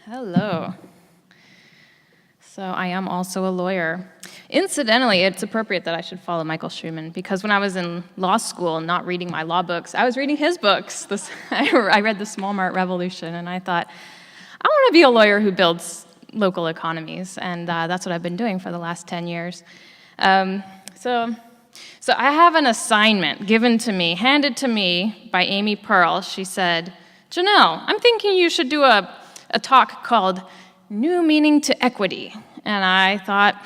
Hello. So I am also a lawyer. Incidentally, it's appropriate that I should follow Michael Schumann, because when I was in law school and not reading my law books, I was reading his books. I read The Small Mart Revolution, and I thought, I want to be a lawyer who builds local economies, and that's what I've been doing for the last 10 years. So I have an assignment given to me, handed to me by Amy Pearl. She said, Janelle, I'm thinking you should do a talk called New Meaning to Equity. And I thought,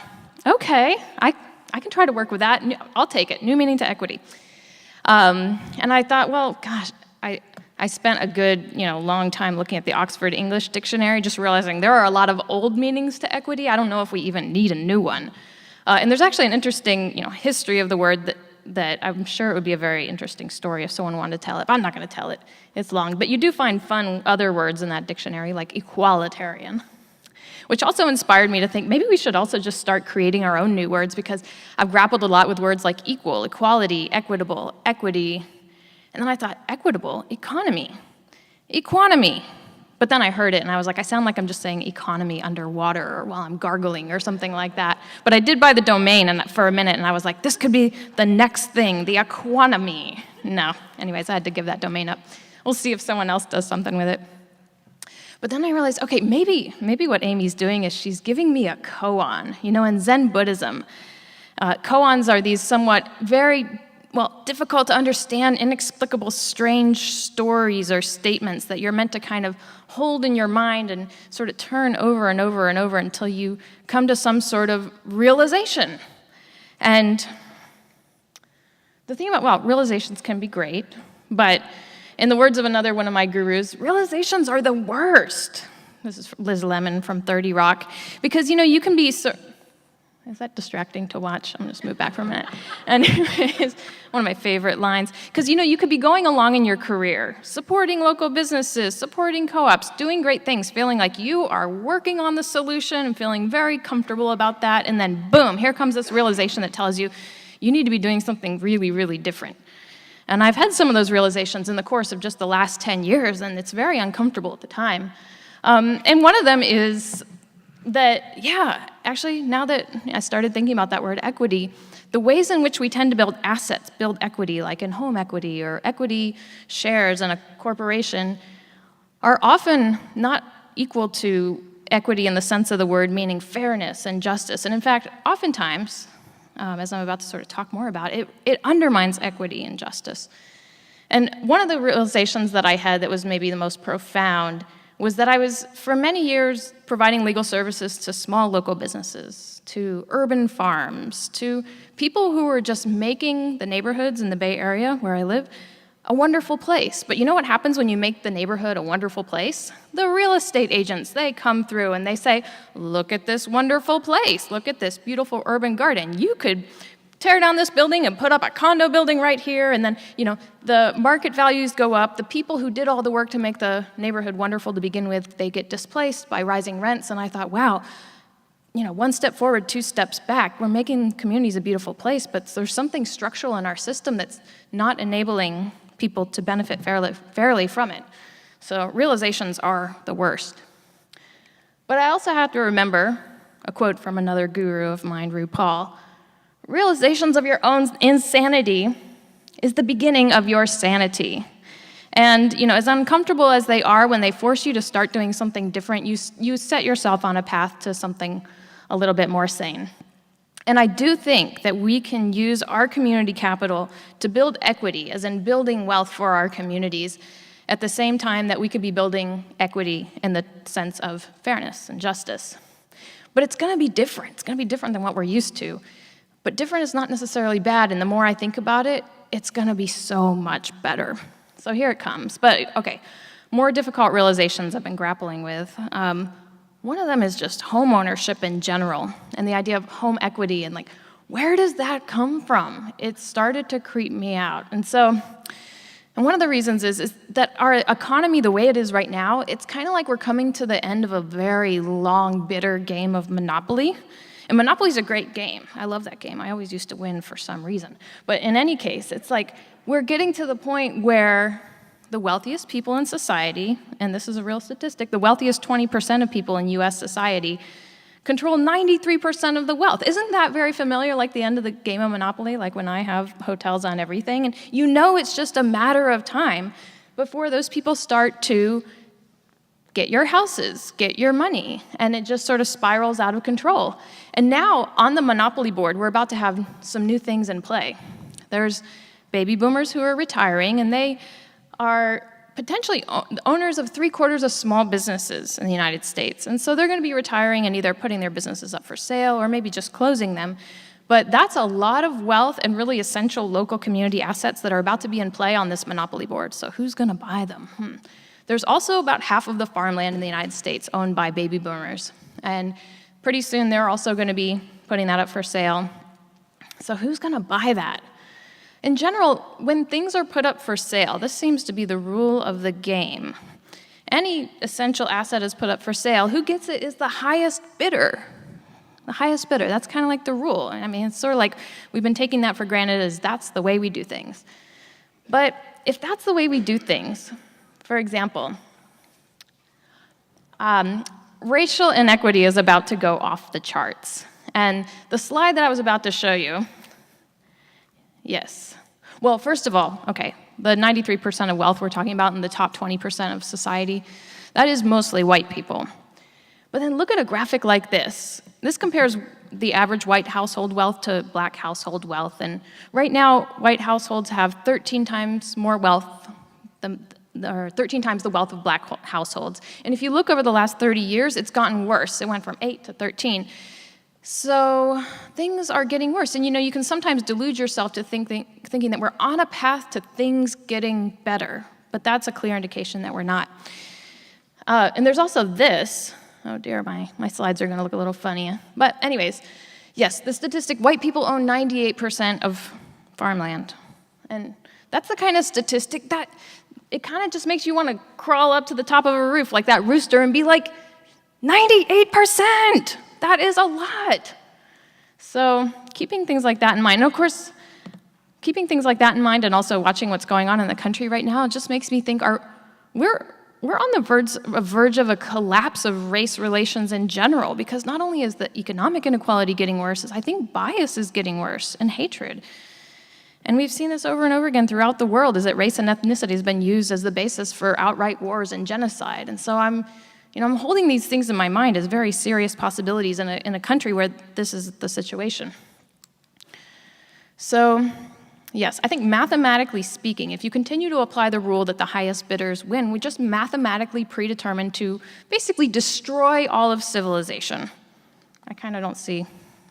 okay, I can try to work with that. I'll take it, New Meaning to Equity. And I thought, well, gosh, I spent a good, long time looking at the Oxford English Dictionary, just realizing there are a lot of old meanings to equity. I don't know if we even need a new one. And there's actually an interesting, history of the word that I'm sure it would be a very interesting story if someone wanted to tell it. But I'm not going to tell it. It's long. But you do find fun other words in that dictionary, like equalitarian, which also inspired me to think maybe we should also just start creating our own new words, because I've grappled a lot with words like equal, equality, equitable, equity. And then I thought, equitable, economy, equanimity. But then I heard it, and I was like, I sound like I'm just saying economy underwater or while I'm gargling or something like that. But I did buy the domain for a minute, and I was like, this could be the next thing, the equanimity. No. Anyways, I had to give that domain up. We'll see if someone else does something with it. But then I realized, okay, maybe what Amy's doing is she's giving me a koan. In Zen Buddhism, koans are these somewhat very difficult to understand, inexplicable, strange stories or statements that you're meant to kind of hold in your mind and sort of turn over and over and over until you come to some sort of realization. And the thing about, realizations can be great, but in the words of another one of my gurus, realizations are the worst. This is Liz Lemon from 30 Rock. Because, you can be is that distracting to watch? I'm going to just move back for a minute. And it's one of my favorite lines. Because, you could be going along in your career, supporting local businesses, supporting co-ops, doing great things, feeling like you are working on the solution and feeling very comfortable about that. And then, boom, here comes this realization that tells you, you need to be doing something really, really different. And I've had some of those realizations in the course of just the last 10 years, and it's very uncomfortable at the time. And one of them is that, actually, now that I started thinking about that word equity, the ways in which we tend to build assets, build equity, like in home equity or equity shares in a corporation, are often not equal to equity in the sense of the word, meaning fairness and justice. And in fact, oftentimes, as I'm about to sort of talk more about, it undermines equity and justice. And one of the realizations that I had that was maybe the most profound was that I was, for many years, providing legal services to small local businesses, to urban farms, to people who were just making the neighborhoods in the Bay Area where I live a wonderful place. But you know what happens when you make the neighborhood a wonderful place? The real estate agents, they come through and they say, look at this wonderful place, look at this beautiful urban garden. You could tear down this building and put up a condo building right here, and then, the market values go up. The people who did all the work to make the neighborhood wonderful to begin with, they get displaced by rising rents, and I thought, wow, one step forward, two steps back. We're making communities a beautiful place, but there's something structural in our system that's not enabling people to benefit fairly from it. So realizations are the worst. But I also have to remember a quote from another guru of mine, RuPaul: realizations of your own insanity is the beginning of your sanity. And, as uncomfortable as they are when they force you to start doing something different, you set yourself on a path to something a little bit more sane. And I do think that we can use our community capital to build equity, as in building wealth for our communities, at the same time that we could be building equity in the sense of fairness and justice. But it's going to be different. It's going to be different than what we're used to. But different is not necessarily bad, and the more I think about it, it's going to be so much better. So here it comes. But, okay, more difficult realizations I've been grappling with. One of them is just home ownership in general, and the idea of home equity, and where does that come from? It started to creep me out. And one of the reasons is that our economy, the way it is right now, it's kind of like we're coming to the end of a very long, bitter game of Monopoly. And Monopoly's a great game. I love that game. I always used to win for some reason. But in any case, it's like we're getting to the point where the wealthiest people in society, and this is a real statistic, the wealthiest 20% of people in US society control 93% of the wealth. Isn't that very familiar, like the end of the game of Monopoly, like when I have hotels on everything? And you know it's just a matter of time before those people start to get your houses, get your money, and it just sort of spirals out of control. And now, on the Monopoly board, we're about to have some new things in play. There's baby boomers who are retiring, and they are potentially owners of 3/4 of small businesses in the United States. And so they're going to be retiring and either putting their businesses up for sale or maybe just closing them. But that's a lot of wealth and really essential local community assets that are about to be in play on this Monopoly board. So who's going to buy them? There's also about half of the farmland in the United States owned by baby boomers. And pretty soon they're also going to be putting that up for sale. So who's going to buy that? In general, when things are put up for sale, this seems to be the rule of the game. Any essential asset is put up for sale. Who gets it is the highest bidder. The highest bidder, that's kind of like the rule. I mean, it's sort of like we've been taking that for granted as that's the way we do things. But if that's the way we do things, for example, racial inequity is about to go off the charts. And the slide that I was about to show you, yes. Well, first of all, okay, the 93% of wealth we're talking about in the top 20% of society, that is mostly white people. But then look at a graphic like this. This compares the average white household wealth to black household wealth. And right now, white households have 13 times more wealth or 13 times the wealth of black households. And if you look over the last 30 years, it's gotten worse. It went from 8 to 13. So things are getting worse. And you can sometimes delude yourself to thinking that we're on a path to things getting better. But that's a clear indication that we're not. And there's also this. Oh dear, my slides are going to look a little funny. But anyways, yes, the statistic, white people own 98% of farmland. And that's the kind of statistic that it kind of just makes you want to crawl up to the top of a roof like that rooster and be like, 98%! That is a lot. So keeping things like that in mind, and of course, keeping things like that in mind and also watching what's going on in the country right now, it just makes me think we're on the verge of a collapse of race relations in general, because not only is the economic inequality getting worse, I think bias is getting worse and hatred. And we've seen this over and over again throughout the world, is that race and ethnicity has been used as the basis for outright wars and genocide. And so I'm holding these things in my mind as very serious possibilities in a country where this is the situation. So, yes, I think mathematically speaking, if you continue to apply the rule that the highest bidders win, we just mathematically predetermine to basically destroy all of civilization. I kind of don't see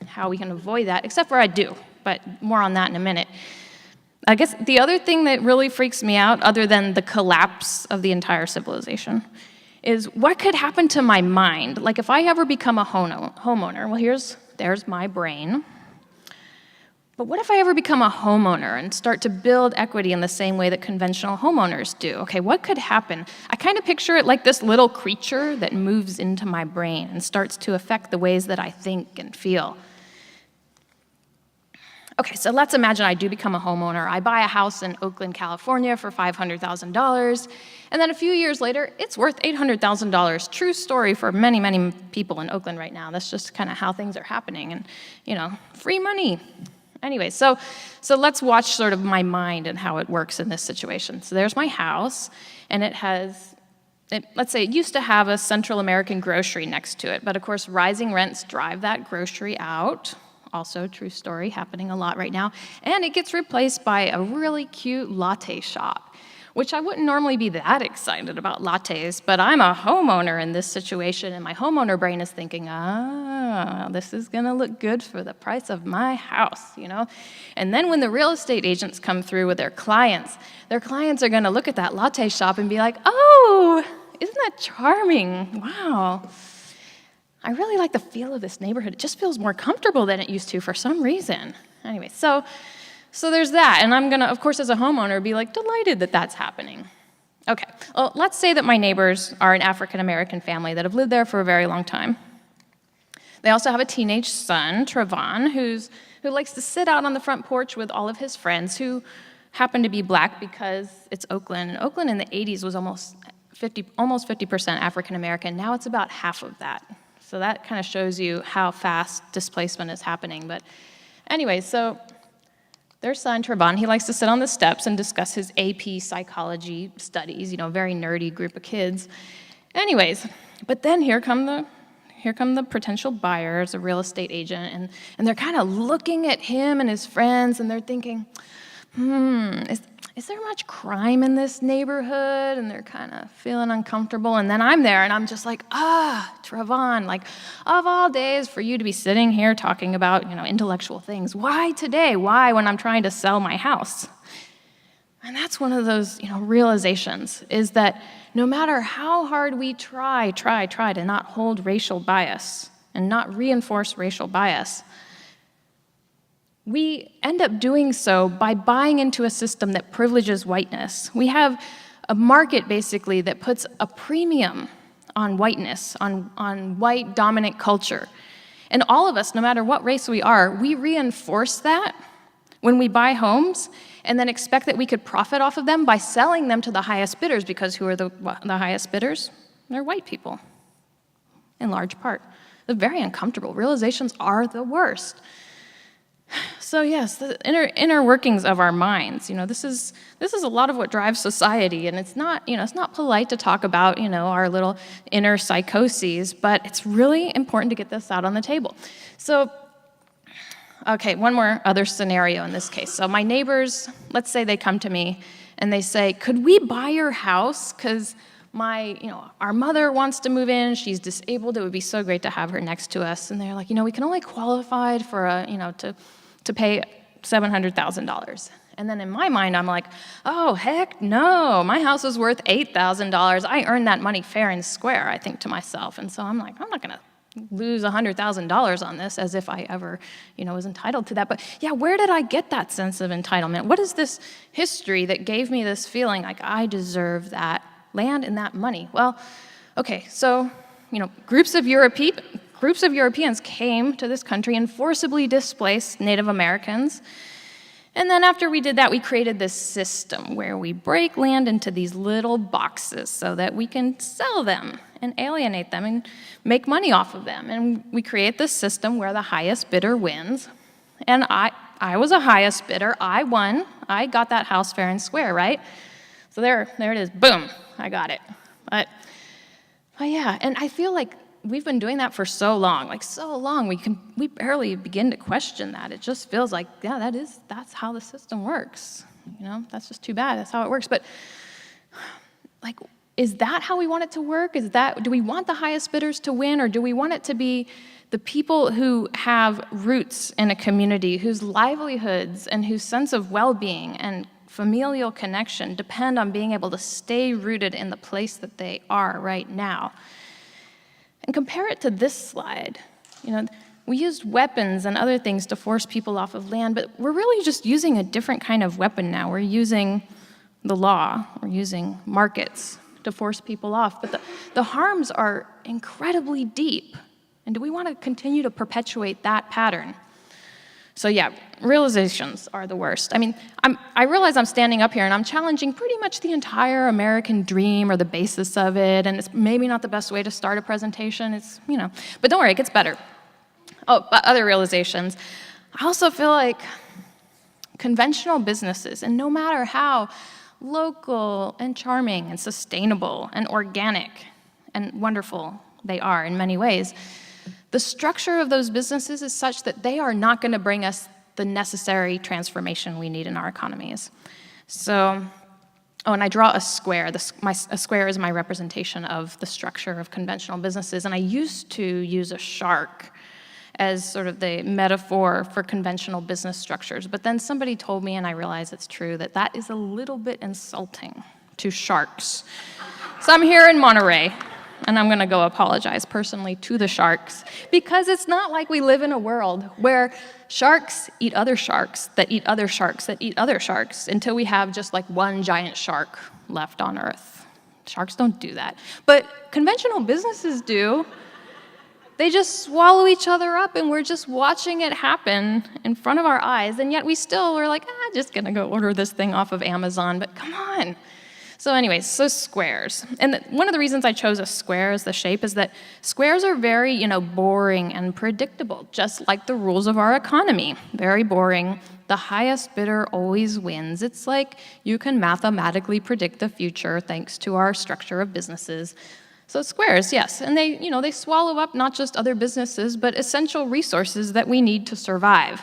how we can avoid that, except for I do, but more on that in a minute. I guess the other thing that really freaks me out, other than the collapse of the entire civilization, is what could happen to my mind? Like if I ever become a homeowner, well, there's my brain. But what if I ever become a homeowner and start to build equity in the same way that conventional homeowners do? Okay, what could happen? I kind of picture it like this little creature that moves into my brain and starts to affect the ways that I think and feel. Okay, so let's imagine I do become a homeowner. I buy a house in Oakland, California for $500,000, and then a few years later, it's worth $800,000. True story for many, many people in Oakland right now. That's just kind of how things are happening, and free money. Anyway, so let's watch sort of my mind and how it works in this situation. So there's my house, and let's say it used to have a Central American grocery next to it, but of course rising rents drive that grocery out. Also, true story, happening a lot right now. And it gets replaced by a really cute latte shop, which I wouldn't normally be that excited about lattes, but I'm a homeowner in this situation, and my homeowner brain is thinking, this is gonna look good for the price of my house, And then when the real estate agents come through with their clients are gonna look at that latte shop and be like, oh, isn't that charming? Wow. I really like the feel of this neighborhood. It just feels more comfortable than it used to for some reason. Anyway, so there's that. And I'm going to, of course, as a homeowner, be like delighted that that's happening. Okay, well, let's say that my neighbors are an African-American family that have lived there for a very long time. They also have a teenage son, Trevon, who likes to sit out on the front porch with all of his friends who happen to be black because it's Oakland. And Oakland in the 80s was almost 50% African American. Now it's about half of that. So that kind of shows you how fast displacement is happening. But anyway, so there's son Trevon. He likes to sit on the steps and discuss his AP psychology studies, very nerdy group of kids. Anyways, but then here come the potential buyers, a real estate agent, and they're kind of looking at him and his friends, and they're thinking, is there much crime in this neighborhood? And they're kind of feeling uncomfortable. And then I'm there, and I'm just like, Trevon, like, of all days for you to be sitting here talking about, intellectual things, why today? Why when I'm trying to sell my house? And that's one of those, realizations, is that no matter how hard we try to not hold racial bias and not reinforce racial bias, we end up doing so by buying into a system that privileges whiteness. We have a market, basically, that puts a premium on whiteness, on white dominant culture. And all of us, no matter what race we are, we reinforce that when we buy homes and then expect that we could profit off of them by selling them to the highest bidders, because who are the highest bidders? They're white people, in large part. They're very uncomfortable. Realizations are the worst. So yes, the inner workings of our minds. This is a lot of what drives society, and it's not polite to talk about our little inner psychoses, but it's really important to get this out on the table. So, okay, one more other scenario in this case. So my neighbors, let's say they come to me and they say, "Could we buy your house? Because our mother wants to move in. She's disabled. It would be so great to have her next to us." And they're like, we can only qualify for to pay $700,000. And then in my mind, I'm like, oh, heck no, my house is worth $8,000. I earned that money fair and square, I think to myself. And so I'm like, I'm not going to lose $100,000 on this as if I ever, was entitled to that. But yeah, where did I get that sense of entitlement? What is this history that gave me this feeling like I deserve that land and that money? Well, okay, so, groups of Europeans came to this country and forcibly displaced Native Americans. And then after we did that, we created this system where we break land into these little boxes so that we can sell them and alienate them and make money off of them. And we create this system where the highest bidder wins. And I was a highest bidder. I won. I got that house fair and square, right? So there it is. Boom, I got it. But yeah, and I feel like we've been doing that for so long, we barely begin to question that. It just feels like, yeah, that's how the system works. That's just too bad. That's how it works. But is that how we want it to work? Do we want the highest bidders to win, or do we want it to be the people who have roots in a community, whose livelihoods and whose sense of well-being and familial connection depend on being able to stay rooted in the place that they are right now? And compare it to this slide. We used weapons and other things to force people off of land, but we're really just using a different kind of weapon now. We're using the law. We're using markets to force people off. But the harms are incredibly deep. And do we want to continue to perpetuate that pattern? So yeah, realizations are the worst. I realize I'm standing up here and I'm challenging pretty much the entire American dream or the basis of it, and it's maybe not the best way to start a presentation. But don't worry, it gets better. Oh, but other realizations. I also feel like conventional businesses, and no matter how local and charming and sustainable and organic and wonderful they are in many ways, the structure of those businesses is such that they are not going to bring us the necessary transformation we need in our economies. So, and I draw a square. A square is my representation of the structure of conventional businesses, and I used to use a shark as sort of the metaphor for conventional business structures. But then somebody told me, and I realize it's true, that is a little bit insulting to sharks. So I'm here in Monterey, and I'm going to go apologize personally to the sharks, because it's not like we live in a world where sharks eat other sharks that eat other sharks that eat other sharks until we have just one giant shark left on Earth. Sharks don't do that. But conventional businesses do. They just swallow each other up, and we're just watching it happen in front of our eyes, and yet we're like, just gonna go order this thing off of Amazon, but come on. So anyways, so squares. And one of the reasons I chose a square as the shape is that squares are very, boring and predictable, just like the rules of our economy. Very boring. The highest bidder always wins. It's like you can mathematically predict the future thanks to our structure of businesses. So squares, yes, and they swallow up not just other businesses, but essential resources that we need to survive.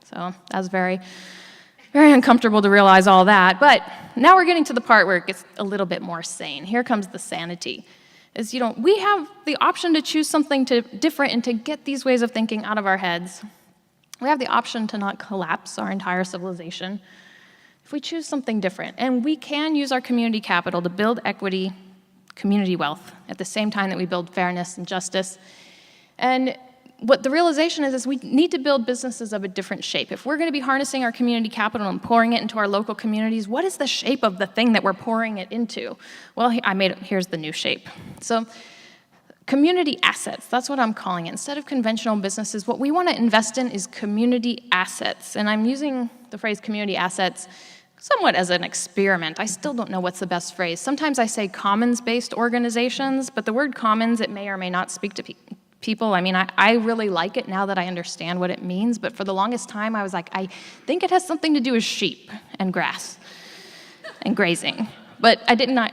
So that's very, very uncomfortable to realize all that, but now we're getting to the part where it gets a little bit more sane. Here comes the sanity. We have the option to choose something different and to get these ways of thinking out of our heads. We have the option to not collapse our entire civilization if we choose something different. And we can use our community capital to build equity, community wealth, at the same time that we build fairness and justice. And what the realization is we need to build businesses of a different shape. If we're going to be harnessing our community capital and pouring it into our local communities, what is the shape of the thing that we're pouring it into? Well, here's the new shape. So community assets, that's what I'm calling it. Instead of conventional businesses, what we want to invest in is community assets. And I'm using the phrase community assets somewhat as an experiment. I still don't know what's the best phrase. Sometimes I say commons-based organizations, but the word commons, it may or may not speak to people. I mean, I really like it now that I understand what it means, but for the longest time I was like, I think it has something to do with sheep and grass and grazing. But I did not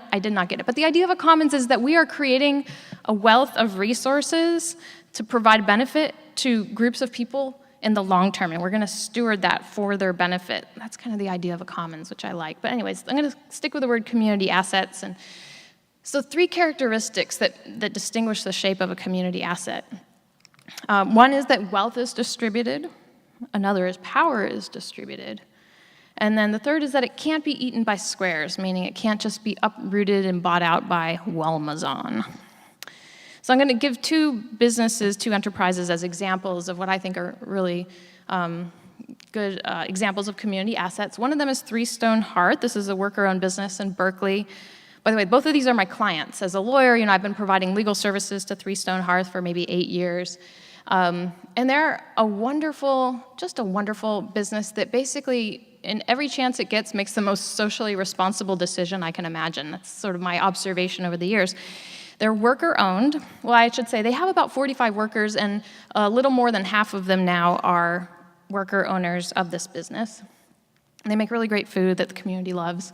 get it. But the idea of a commons is that we are creating a wealth of resources to provide benefit to groups of people in the long term, and we're going to steward that for their benefit. That's kind of the idea of a commons, which I like. But anyways, I'm going to stick with the word community assets. And so 3 characteristics that distinguish the shape of a community asset. One is that wealth is distributed. Another is power is distributed. And then the third is that it can't be eaten by squares, meaning it can't just be uprooted and bought out by Walmazon. So I'm going to give 2 enterprises as examples of what I think are really good examples of community assets. One of them is Three Stone Hearth. This is a worker-owned business in Berkeley. By the way, both of these are my clients. As a lawyer, I've been providing legal services to Three Stone Hearth for maybe 8 years. And they're a wonderful business that basically, in every chance it gets, makes the most socially responsible decision I can imagine. That's sort of my observation over the years. They're worker-owned. Well, I should say they have about 45 workers, and a little more than half of them now are worker owners of this business. They make really great food that the community loves.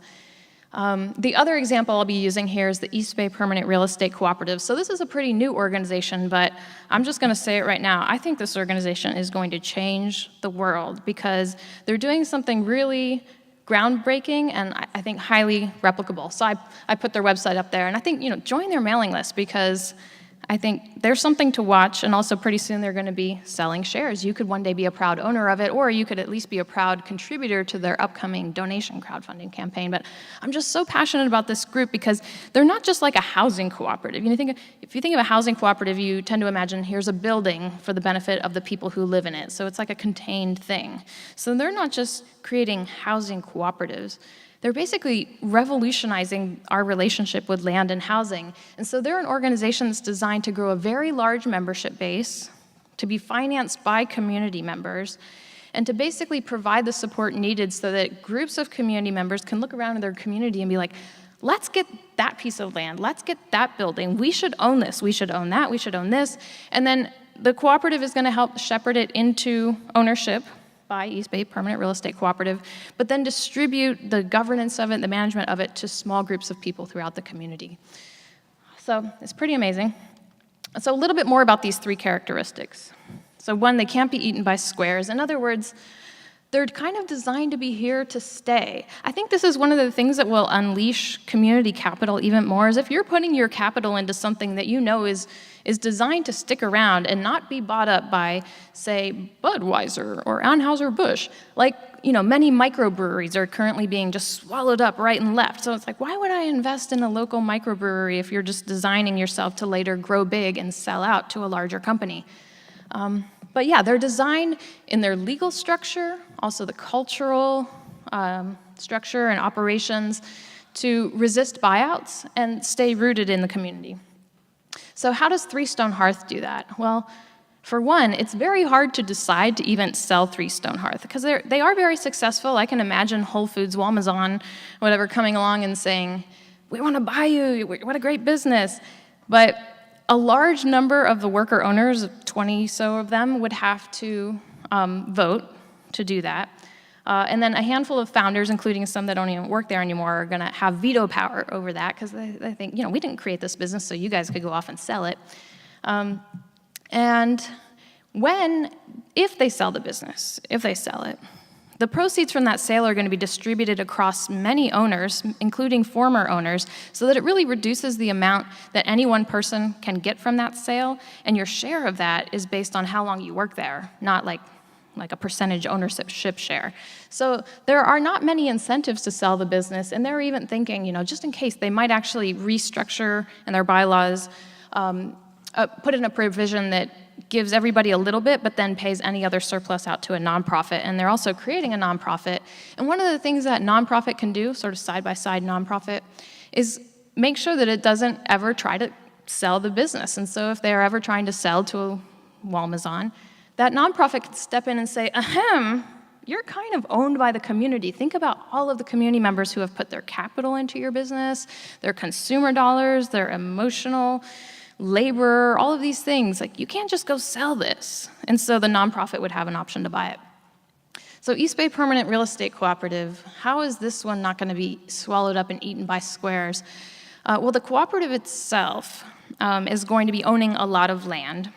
The other example I'll be using here is the East Bay Permanent Real Estate Cooperative. So this is a pretty new organization, but I'm just going to say it right now. I think this organization is going to change the world because they're doing something really groundbreaking and I think highly replicable. So I put their website up there, and I think, join their mailing list because I think there's something to watch, and also pretty soon they're going to be selling shares. You could one day be a proud owner of it, or you could at least be a proud contributor to their upcoming donation crowdfunding campaign. But I'm just so passionate about this group because they're not just like a housing cooperative. If you think of a housing cooperative, you tend to imagine here's a building for the benefit of the people who live in it. So it's like a contained thing. So they're not just creating housing cooperatives. They're basically revolutionizing our relationship with land and housing. And so they're an organization that's designed to grow a very large membership base, to be financed by community members, and to basically provide the support needed so that groups of community members can look around in their community and be like, let's get that piece of land, let's get that building, we should own this, we should own that, we should own this. And then the cooperative is going to help shepherd it into ownership by East Bay Permanent Real Estate Cooperative, but then distribute the governance of it, the management of it, to small groups of people throughout the community. So it's pretty amazing. So a little bit more about these 3 characteristics. So 1, they can't be eaten by squares. In other words, they're kind of designed to be here to stay. I think this is one of the things that will unleash community capital even more, is if you're putting your capital into something that you know is designed to stick around and not be bought up by, say, Budweiser or Anheuser-Busch. Like, many microbreweries are currently being just swallowed up right and left. So it's like, why would I invest in a local microbrewery if you're just designing yourself to later grow big and sell out to a larger company? But yeah, they're designed in their legal structure, also the cultural structure and operations, to resist buyouts and stay rooted in the community. So how does Three Stone Hearth do that? Well, for one, it's very hard to decide to even sell Three Stone Hearth because they are very successful. I can imagine Whole Foods, Walmart, whatever, coming along and saying, we want to buy you, what a great business. But a large number of the worker owners, 20 so of them, would have to vote to do that. And then a handful of founders, including some that don't even work there anymore, are going to have veto power over that because they think, we didn't create this business so you guys could go off and sell it. And if they sell the business, if they sell it, the proceeds from that sale are going to be distributed across many owners, including former owners, so that it really reduces the amount that any one person can get from that sale, and your share of that is based on how long you work there, not like a percentage ownership share. So there are not many incentives to sell the business, and they're even thinking, just in case, they might actually restructure in their bylaws, put in a provision that gives everybody a little bit, but then pays any other surplus out to a nonprofit. And they're also creating a nonprofit. And one of the things that nonprofit can do, sort of side-by-side nonprofit, is make sure that it doesn't ever try to sell the business. And so if they're ever trying to sell to Walmart, that nonprofit can step in and say, ahem, you're kind of owned by the community. Think about all of the community members who have put their capital into your business, their consumer dollars, their emotional labor, all of these things. Like, you can't just go sell this. And so the nonprofit would have an option to buy it. So East Bay Permanent Real Estate Cooperative, how is this one not going to be swallowed up and eaten by squares? Well, the cooperative itself is going to be owning a lot of land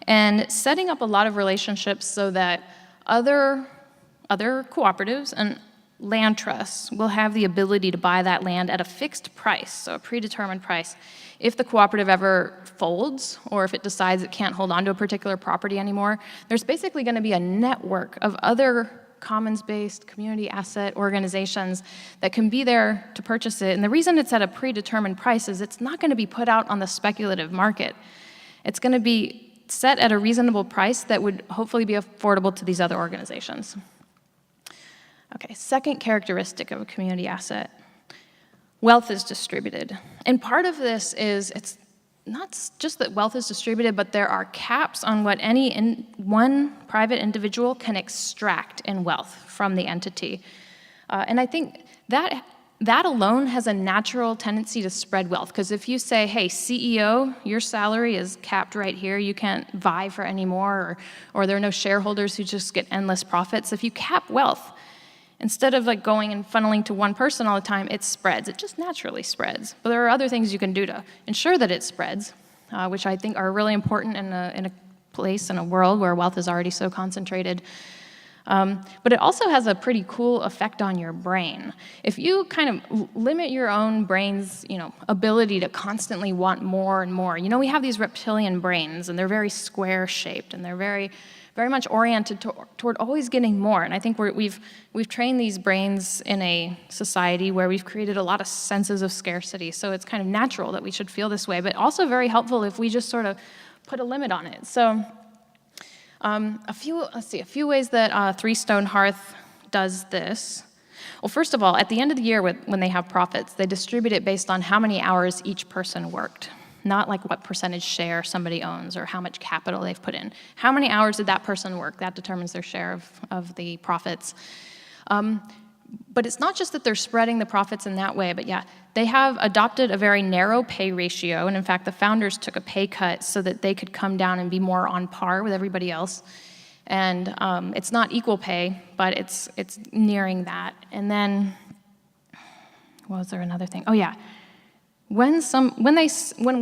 and setting up a lot of relationships so that other cooperatives and land trusts will have the ability to buy that land at a fixed price, so a predetermined price. If the cooperative ever folds, or if it decides it can't hold on to a particular property anymore, there's basically going to be a network of other commons-based community asset organizations that can be there to purchase it. And the reason it's at a predetermined price is it's not going to be put out on the speculative market. It's going to be set at a reasonable price that would hopefully be affordable to these other organizations. Okay, second characteristic of a community asset. Wealth is distributed. And part of this is, it's not just that wealth is distributed, but there are caps on what one private individual can extract in wealth from the entity. And I think that alone has a natural tendency to spread wealth. Because if you say, hey, CEO, your salary is capped right here, you can't vie for any more, or there are no shareholders who just get endless profits. If you cap wealth, instead of like going and funneling to one person all the time, it spreads. It just naturally spreads. But there are other things you can do to ensure that it spreads, which I think are really important in a place, in a world where wealth is already so concentrated. But it also has a pretty cool effect on your brain. If you kind of limit your own brain's, ability to constantly want more and more. We have these reptilian brains, and they're very square-shaped, and they're very much oriented toward always getting more. And I think we've trained these brains in a society where we've created a lot of senses of scarcity. So it's kind of natural that we should feel this way, but also very helpful if we just sort of put a limit on it. So a few ways that Three Stone Hearth does this. Well, first of all, at the end of the year when they have profits, they distribute it based on how many hours each person worked. Not like what percentage share somebody owns or how much capital they've put in. How many hours did that person work? That determines their share of the profits. But it's not just that they're spreading the profits in that way, but yeah, they have adopted a very narrow pay ratio, and in fact, the founders took a pay cut so that they could come down and be more on par with everybody else. And it's not equal pay, but it's nearing that. And then, was there another thing? Oh yeah. When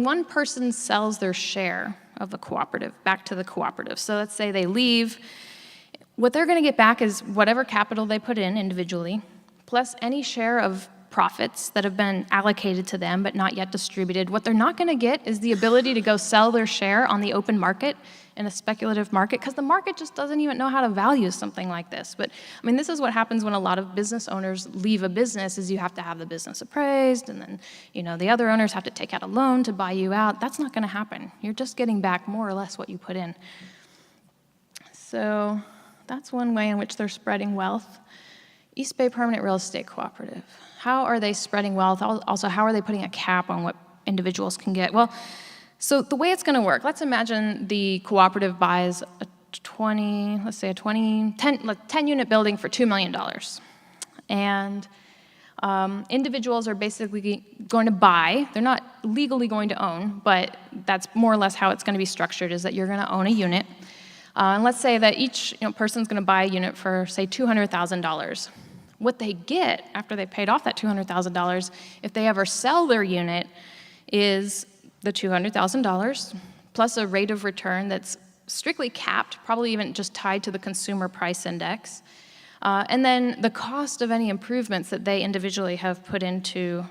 one person sells their share of the cooperative back to the cooperative, so let's say they leave, what they're going to get back is whatever capital they put in individually, plus any share of profits that have been allocated to them but not yet distributed. What they're not going to get is the ability to go sell their share on the open market in a speculative market, because the market just doesn't even know how to value something like this. But I mean, this is what happens when a lot of business owners leave a business, is you have to have the business appraised, and then the other owners have to take out a loan to buy you out. That's not going to happen. You're just getting back more or less what you put in. So that's one way in which they're spreading wealth. East Bay Permanent Real Estate Cooperative. How are they spreading wealth? Also, how are they putting a cap on what individuals can get? Well, So the way it's going to work, let's imagine the cooperative buys a 10-unit building for $2 million. And individuals are basically going to buy. They're not legally going to own, but that's more or less how it's going to be structured, is that you're going to own a unit. And let's say that each person's going to buy a unit for, say, $200,000. What they get after they've paid off that $200,000, if they ever sell their unit, is the $200,000 plus a rate of return that's strictly capped, probably even just tied to the consumer price index. And then the cost of any improvements that they individually have put into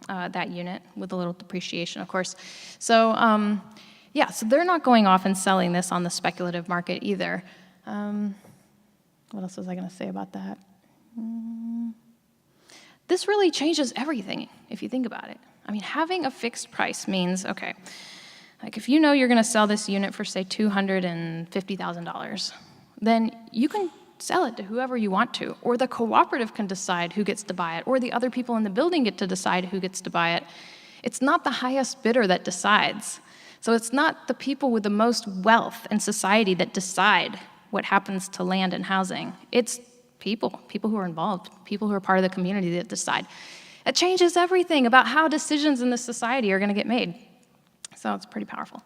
that unit, with a little depreciation, of course. So yeah, so they're not going off and selling this on the speculative market either. What else was I going to say about that? This really changes everything, if you think about it. I mean, having a fixed price means, okay, like if you know you're going to sell this unit for, say, $250,000, then you can sell it to whoever you want to, or the cooperative can decide who gets to buy it, or the other people in the building get to decide who gets to buy it. It's not the highest bidder that decides. So it's not the people with the most wealth in society that decide what happens to land and housing. It's people who are involved, people who are part of the community that decide. It changes everything about how decisions in this society are going to get made. So it's pretty powerful.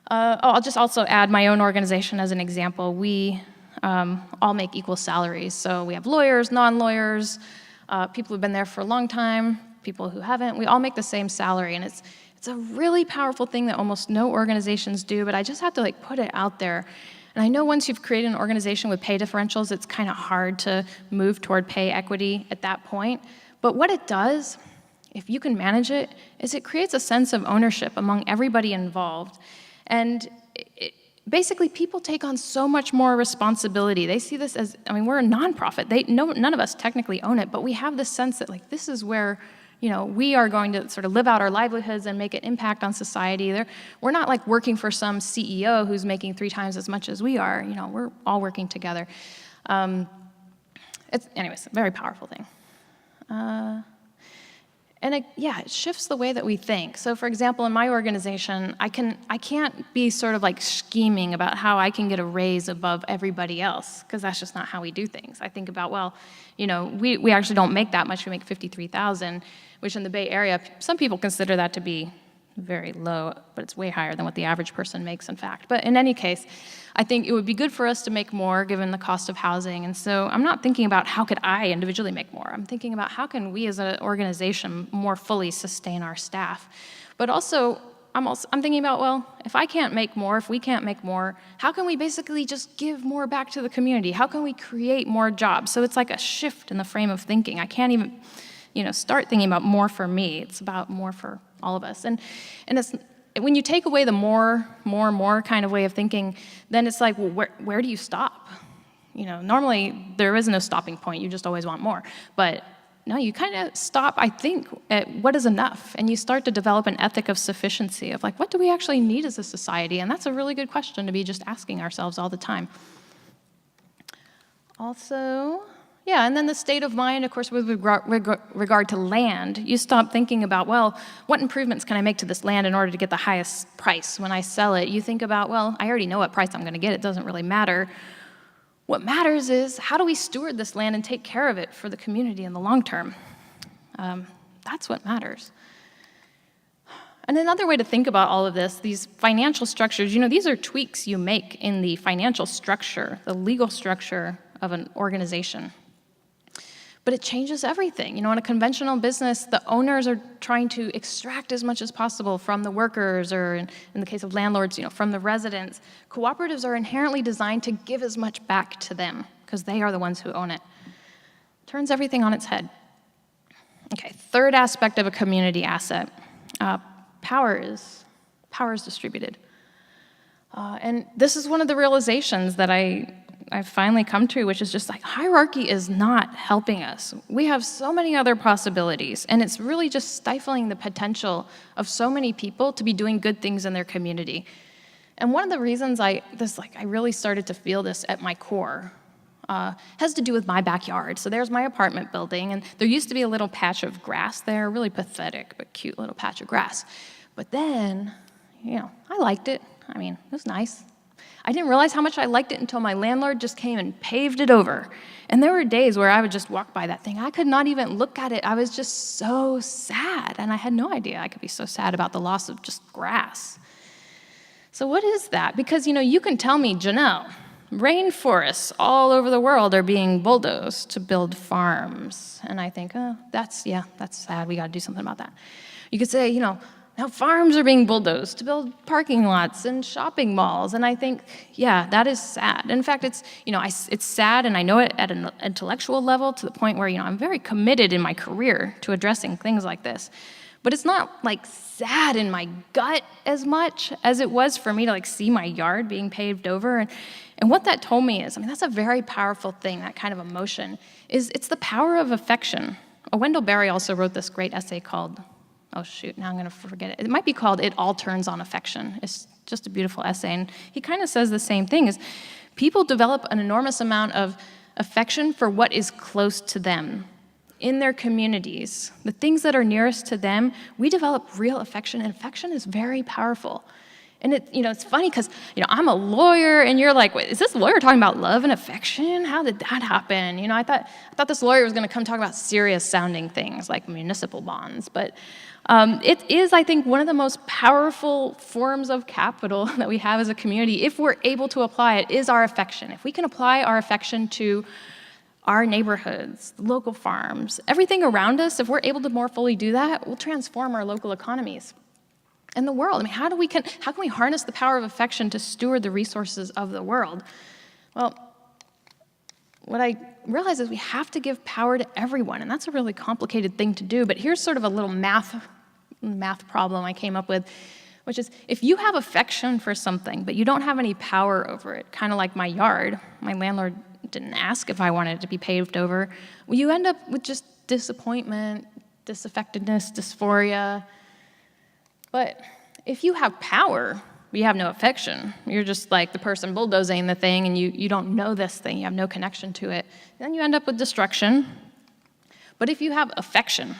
I'll just also add my own organization as an example. We all make equal salaries. So we have lawyers, non-lawyers, people who've been there for a long time, people who haven't. We all make the same salary, and it's a really powerful thing that almost no organizations do, but I just have to put it out there. And I know once you've created an organization with pay differentials, it's kind of hard to move toward pay equity at that point. But what it does, if you can manage it, is it creates a sense of ownership among everybody involved. And basically, people take on so much more responsibility. They see this as, we're a nonprofit. None of us technically own it, but we have this sense that this is where we are going to sort of live out our livelihoods and make an impact on society. We're not working for some CEO who's making 3 times as much as we are. We're all working together. Anyways, a very powerful thing. And it shifts the way that we think. So for example, in my organization, I can't be sort of scheming about how I can get a raise above everybody else, because that's just not how we do things. I think about, we actually don't make that much. We make $53,000, which in the Bay Area, some people consider that to be very low, but it's way higher than what the average person makes, in fact. But in any case, I think it would be good for us to make more given the cost of housing. And so I'm not thinking about how could I individually make more. I'm thinking about how can we as an organization more fully sustain our staff. But also, I'm thinking about, if I can't make more, if we can't make more, how can we basically just give more back to the community? How can we create more jobs? So it's like a shift in the frame of thinking. I can't even, start thinking about more for me. It's about more for all of us. And it's, when you take away the more kind of way of thinking, then it's where do you stop? Normally there is no stopping point. You just always want more. But no, you kind of stop, I think, at what is enough. And you start to develop an ethic of sufficiency of what do we actually need as a society? And that's a really good question to be just asking ourselves all the time. Also, and then the state of mind, of course, with regard to land, you stop thinking about, what improvements can I make to this land in order to get the highest price when I sell it? You think about, I already know what price I'm going to get. It doesn't really matter. What matters is, how do we steward this land and take care of it for the community in the long term? That's what matters. And another way to think about all of this, these financial structures, these are tweaks you make in the financial structure, the legal structure of an organization. But it changes everything. In a conventional business, the owners are trying to extract as much as possible from the workers, or in the case of landlords, from the residents. Cooperatives are inherently designed to give as much back to them, because they are the ones who own it. Turns everything on its head. Okay, third aspect of a community asset. Power is distributed. And this is one of the realizations that I've finally come to, which is just hierarchy is not helping us. We have so many other possibilities, and it's really just stifling the potential of so many people to be doing good things in their community. And one of the reasons I really started to feel this at my core has to do with my backyard. So there's my apartment building, and there used to be a little patch of grass there, really pathetic but cute little patch of grass. But then, I liked it. I mean, it was nice. I didn't realize how much I liked it until my landlord just came and paved it over. And there were days where I would just walk by that thing. I could not even look at it. I was just so sad, and I had no idea I could be so sad about the loss of just grass. So what is that? Because, you can tell me, Janelle, rainforests all over the world are being bulldozed to build farms. And I think, that's sad. We got to do something about that. You could say, now farms are being bulldozed to build parking lots and shopping malls. And I think, that is sad. In fact, it's sad, and I know it at an intellectual level to the point where, I'm very committed in my career to addressing things like this. But it's not like sad in my gut as much as it was for me to see my yard being paved over. And what that told me is, that's a very powerful thing, that kind of emotion, it's the power of affection. Wendell Berry also wrote this great essay called, now I'm going to forget it. It might be called It All Turns on Affection. It's just a beautiful essay. And he kind of says the same thing, is people develop an enormous amount of affection for what is close to them in their communities. The things that are nearest to them, we develop real affection, and affection is very powerful. And it's funny because, I'm a lawyer, and you're like, wait, is this lawyer talking about love and affection? How did that happen? I thought this lawyer was going to come talk about serious-sounding things like municipal bonds. But it is, I think, one of the most powerful forms of capital that we have as a community, if we're able to apply it, is our affection. If we can apply our affection to our neighborhoods, local farms, everything around us, if we're able to more fully do that, we'll transform our local economies and the world. How can we harness the power of affection to steward the resources of the world? Well, what I realize is we have to give power to everyone, and that's a really complicated thing to do. But here's sort of a little math problem I came up with, which is if you have affection for something, but you don't have any power over it, kind of like my yard, my landlord didn't ask if I wanted it to be paved over, well, you end up with just disappointment, disaffectedness, dysphoria. But if you have power, you have no affection. You're just like the person bulldozing the thing, and you don't know this thing. You have no connection to it. Then you end up with destruction. But if you have affection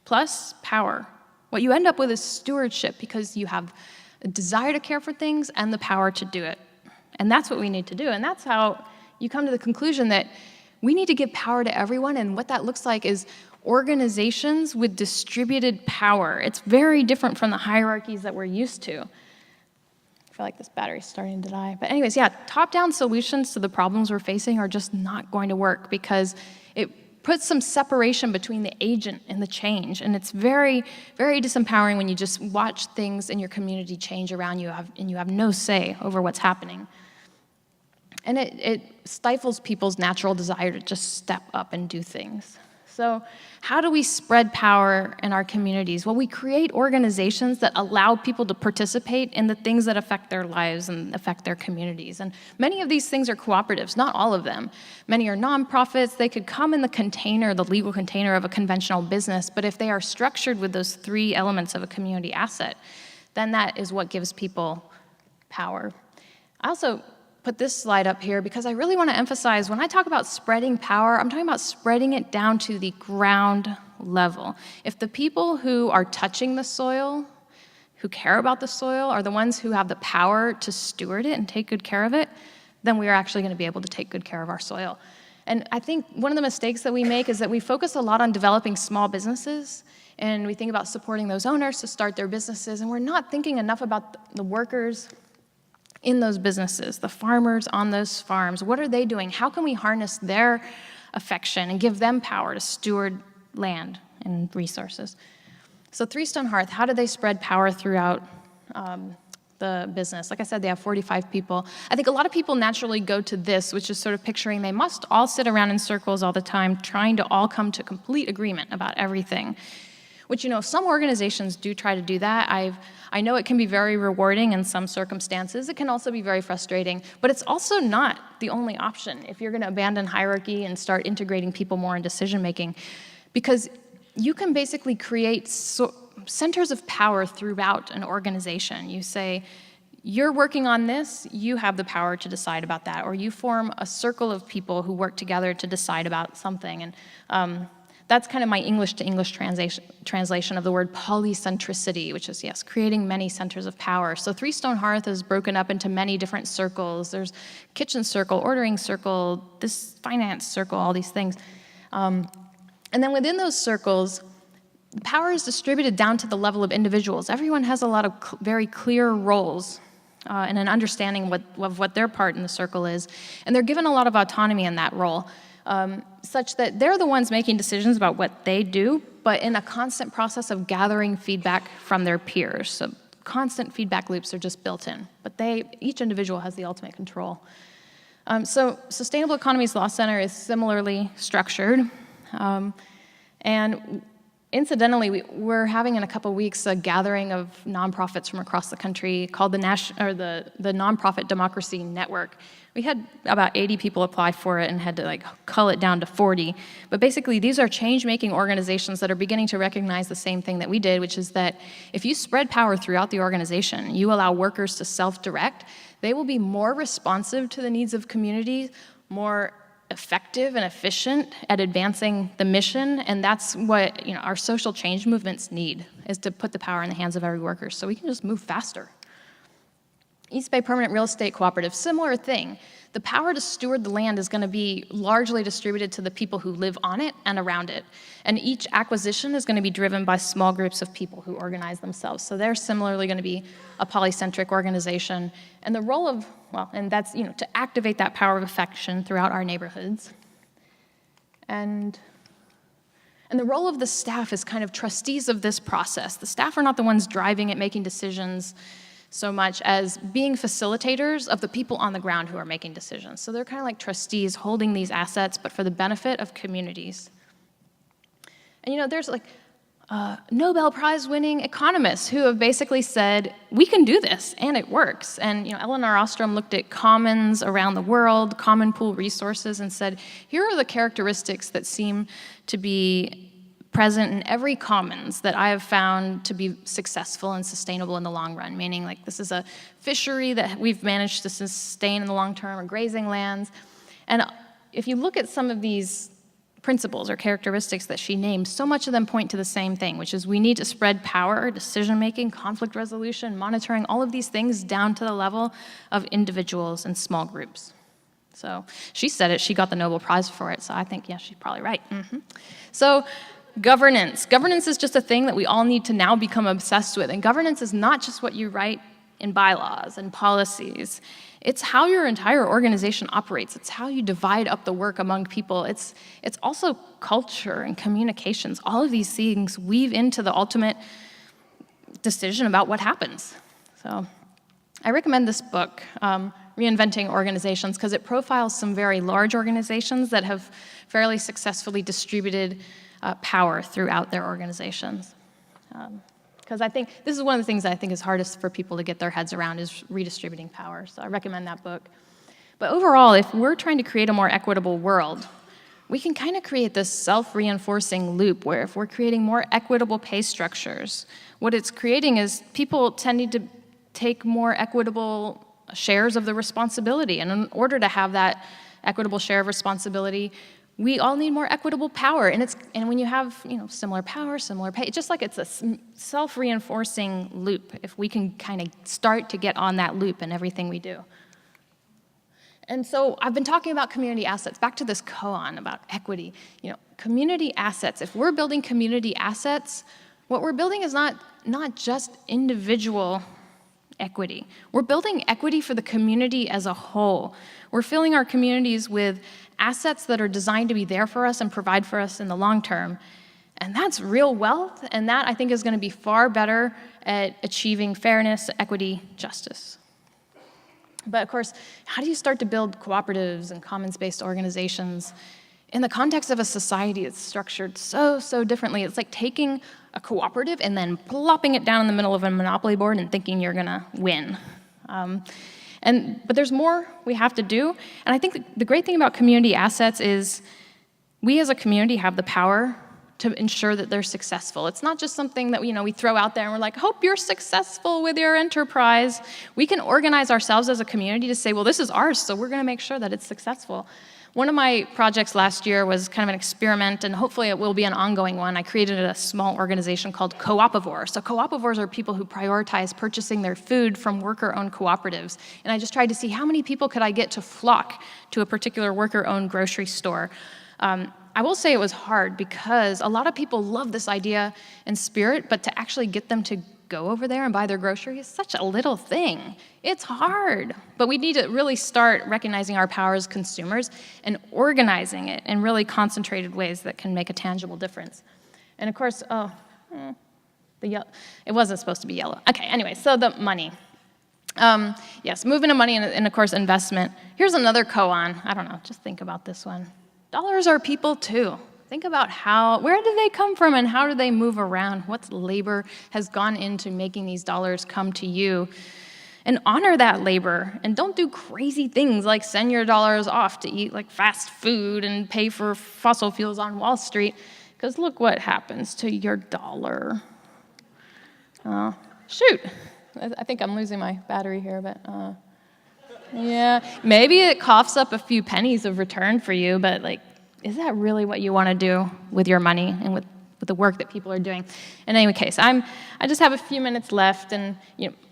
plus power, what you end up with is stewardship, because you have a desire to care for things and the power to do it. And that's what we need to do. And that's how you come to the conclusion that we need to give power to everyone, and what that looks like is organizations with distributed power. It's very different from the hierarchies that we're used to. I feel like this battery's starting to die. But anyways, top-down solutions to the problems we're facing are just not going to work, because it puts some separation between the agent and the change. And it's very, very disempowering when you just watch things in your community change around you, and you have no say over what's happening. And it stifles people's natural desire to just step up and do things. So how do we spread power in our communities? Well, we create organizations that allow people to participate in the things that affect their lives and affect their communities. And many of these things are cooperatives, not all of them. Many are nonprofits. They could come in the legal container of a conventional business, but if they are structured with those three elements of a community asset, then that is what gives people power. I also put this slide up here because I really want to emphasize, when I talk about spreading power, I'm talking about spreading it down to the ground level. If the people who are touching the soil, who care about the soil, are the ones who have the power to steward it and take good care of it, then we are actually going to be able to take good care of our soil. And I think one of the mistakes that we make is that we focus a lot on developing small businesses, and we think about supporting those owners to start their businesses, and we're not thinking enough about the workers in those businesses, the farmers on those farms. What are they doing? How can we harness their affection and give them power to steward land and resources? So Three Stone Hearth, how do they spread power throughout the business? Like I said, they have 45 people. I think a lot of people naturally go to this, which is sort of picturing they must all sit around in circles all the time, trying to all come to complete agreement about everything. Which, some organizations do try to do that. I know it can be very rewarding in some circumstances. It can also be very frustrating, but it's also not the only option if you're going to abandon hierarchy and start integrating people more in decision-making, because you can basically create centers of power throughout an organization. You say, you're working on this, you have the power to decide about that, or you form a circle of people who work together to decide about something. And That's kind of my English to English translation of the word polycentricity, which is, yes, creating many centers of power. So Three Stone Hearth is broken up into many different circles. There's kitchen circle, ordering circle, this finance circle, all these things. And then within those circles, the power is distributed down to the level of individuals. Everyone has a lot of very clear roles and an understanding of what their part in the circle is. And they're given a lot of autonomy in that role, such that they're the ones making decisions about what they do, but in a constant process of gathering feedback from their peers. So constant feedback loops are just built in, but each individual has the ultimate control. So Sustainable Economies Law Center is similarly structured. And incidentally, we're having in a couple weeks a gathering of nonprofits from across the country called the Nonprofit Democracy Network. We had about 80 people apply for it and had to cull it down to 40. But basically, these are change-making organizations that are beginning to recognize the same thing that we did, which is that if you spread power throughout the organization, you allow workers to self-direct, they will be more responsive to the needs of communities, more effective and efficient at advancing the mission, and that's what our social change movements need, is to put the power in the hands of every worker so we can just move faster. East Bay Permanent Real Estate Cooperative, similar thing. The power to steward the land is going to be largely distributed to the people who live on it and around it, and each acquisition is going to be driven by small groups of people who organize themselves. So they're similarly going to be a polycentric organization, and the role of, and that's to activate that power of affection throughout our neighborhoods. And the role of the staff is kind of trustees of this process. The staff are not the ones driving it, making decisions, so much as being facilitators of the people on the ground who are making decisions. So they're kind of like trustees holding these assets, but for the benefit of communities. And there's Nobel Prize winning economists who have basically said, we can do this, and it works. And Elinor Ostrom looked at commons around the world, common pool resources, and said, here are the characteristics that seem to be present in every commons that I have found to be successful and sustainable in the long run, meaning this is a fishery that we've managed to sustain in the long term, or grazing lands. And if you look at some of these principles or characteristics that she named, so much of them point to the same thing, which is we need to spread power, decision-making, conflict resolution, monitoring, all of these things down to the level of individuals and small groups. So she said it, she got the Nobel Prize for it, so I think, yeah, she's probably right. So governance. Governance is just a thing that we all need to now become obsessed with. And governance is not just what you write in bylaws and policies. It's how your entire organization operates. It's how you divide up the work among people. It's also culture and communications. All of these things weave into the ultimate decision about what happens. So I recommend this book, Reinventing Organizations, because it profiles some very large organizations that have fairly successfully distributed power throughout their organizations. Because I think this is one of the things that I think is hardest for people to get their heads around, is redistributing power. So I recommend that book. But overall, if we're trying to create a more equitable world, we can kind of create this self-reinforcing loop where if we're creating more equitable pay structures, what it's creating is people tending to take more equitable shares of the responsibility. And in order to have that equitable share of responsibility, we all need more equitable power, and when you have similar power, similar pay, it's just like it's a self-reinforcing loop. If we can kind of start to get on that loop in everything we do. And so I've been talking about community assets. Back to this koan about equity. Community assets. If we're building community assets, what we're building is not just individual equity. We're building equity for the community as a whole. We're filling our communities with assets that are designed to be there for us and provide for us in the long term. And that's real wealth, and that I think is going to be far better at achieving fairness, equity, justice. But of course, how do you start to build cooperatives and commons-based organizations in the context of a society that's structured so differently? It's like taking a cooperative and then plopping it down in the middle of a monopoly board and thinking you're going to win. But there's more we have to do. And I think the great thing about community assets is we as a community have the power to ensure that they're successful. It's not just something that we throw out there and we're like, hope you're successful with your enterprise. We can organize ourselves as a community to say, well, this is ours, so we're going to make sure that it's successful. One of my projects last year was kind of an experiment, and hopefully it will be an ongoing one. I created a small organization called Co-opivores. So co-opivores are people who prioritize purchasing their food from worker-owned cooperatives. And I just tried to see how many people could I get to flock to a particular worker-owned grocery store. I will say it was hard because a lot of people love this idea and spirit, but to actually get them to go over there and buy their groceries is such a little thing. It's hard, but we need to really start recognizing our power as consumers and organizing it in really concentrated ways that can make a tangible difference. And of course, it wasn't supposed to be yellow. Okay, anyway, so the money. Yes, movement of money and of course investment. Here's another koan. I don't know, just think about this one. Dollars are people too. Think about where did they come from and how do they move around? What labor has gone into making these dollars come to you? And honor that labor, and don't do crazy things like send your dollars off to eat like fast food and pay for fossil fuels on Wall Street, because look what happens to your dollar. Shoot, I think I'm losing my battery here, but yeah, maybe it coughs up a few pennies of return for you, but like, is that really what you want to do with your money and with the work that people are doing? In any case, I just have a few minutes left, and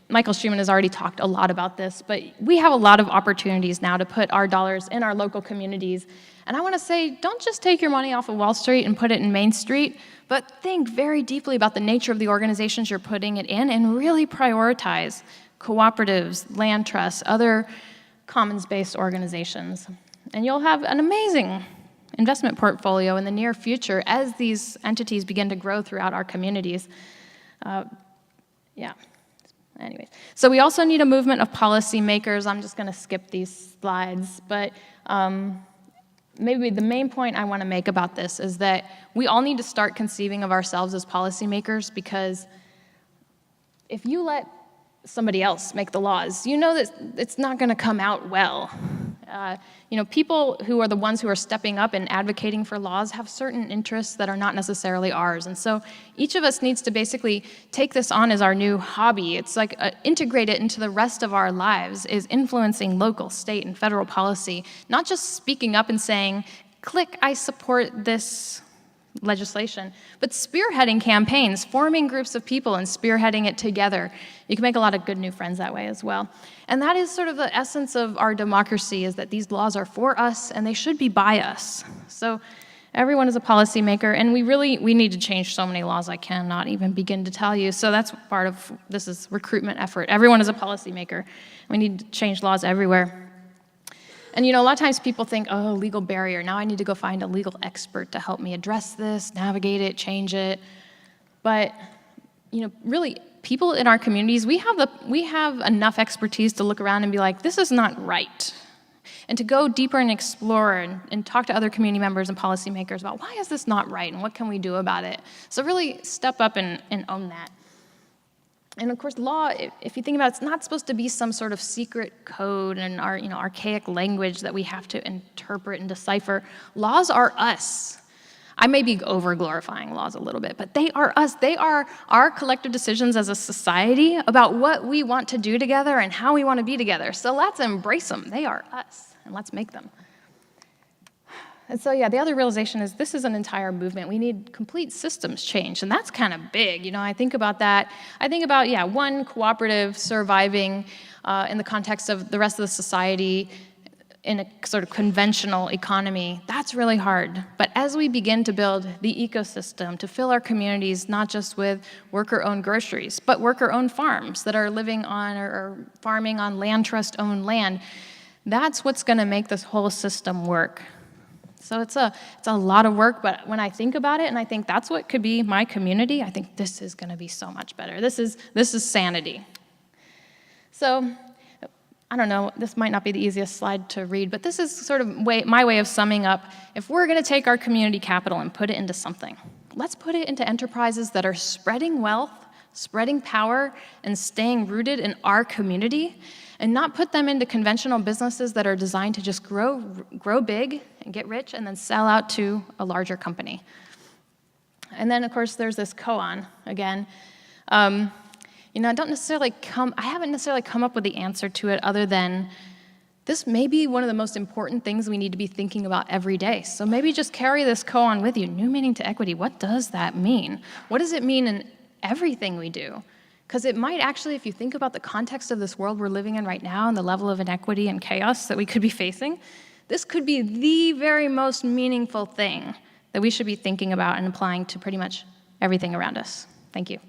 Michael Schumann has already talked a lot about this, but we have a lot of opportunities now to put our dollars in our local communities. And I want to say, don't just take your money off of Wall Street and put it in Main Street, but think very deeply about the nature of the organizations you're putting it in and really prioritize cooperatives, land trusts, other commons-based organizations. And you'll have an amazing investment portfolio in the near future as these entities begin to grow throughout our communities. Yeah. Anyways, so we also need a movement of policymakers. I'm just going to skip these slides, but maybe the main point I want to make about this is that we all need to start conceiving of ourselves as policymakers, because if you let somebody else make the laws, you know that it's not going to come out well. People who are the ones who are stepping up and advocating for laws have certain interests that are not necessarily ours. And so each of us needs to basically take this on as our new hobby. It's like integrate it into the rest of our lives, is influencing local, state, and federal policy, not just speaking up and saying, click, I support this legislation, but spearheading campaigns, forming groups of people and spearheading it together. You can make a lot of good new friends that way as well. And that is sort of the essence of our democracy, is that these laws are for us and they should be by us. So everyone is a policymaker, and we need to change so many laws I cannot even begin to tell you. So that's part of this is recruitment effort. Everyone is a policymaker. We need to change laws everywhere. And a lot of times people think, oh, legal barrier, now I need to go find a legal expert to help me address this, navigate it, change it. But, really, people in our communities, we have enough expertise to look around and be like, this is not right. And to go deeper and explore and talk to other community members and policymakers about why is this not right and what can we do about it. So really step up and own that. And of course, law, if you think about it, it's not supposed to be some sort of secret code and our archaic language that we have to interpret and decipher. Laws are us. I may be over-glorifying laws a little bit, but they are us. They are our collective decisions as a society about what we want to do together and how we want to be together. So let's embrace them. They are us, and let's make them. And so, the other realization is this is an entire movement. We need complete systems change, and that's kind of big. I think about that. I think about, one cooperative surviving in the context of the rest of the society in a sort of conventional economy. That's really hard. But as we begin to build the ecosystem to fill our communities, not just with worker-owned groceries, but worker-owned farms that are living on or farming on land trust-owned land, that's what's going to make this whole system work. So it's a lot of work, but when I think about it and I think that's what could be my community, I think this is going to be so much better. This is sanity. So I don't know, this might not be the easiest slide to read, but this is sort of my way of summing up. If we're going to take our community capital and put it into something, let's put it into enterprises that are spreading wealth, spreading power, and staying rooted in our community, and not put them into conventional businesses that are designed to just grow big and get rich and then sell out to a larger company. And then, of course, there's this koan again. I haven't necessarily come up with the answer to it other than This may be one of the most important things we need to be thinking about every day. So maybe just carry this koan with you. New meaning to equity. What does that mean? What does it mean in everything we do? Because it might actually, if you think about the context of this world we're living in right now and the level of inequity and chaos that we could be facing, this could be the very most meaningful thing that we should be thinking about and applying to pretty much everything around us. Thank you.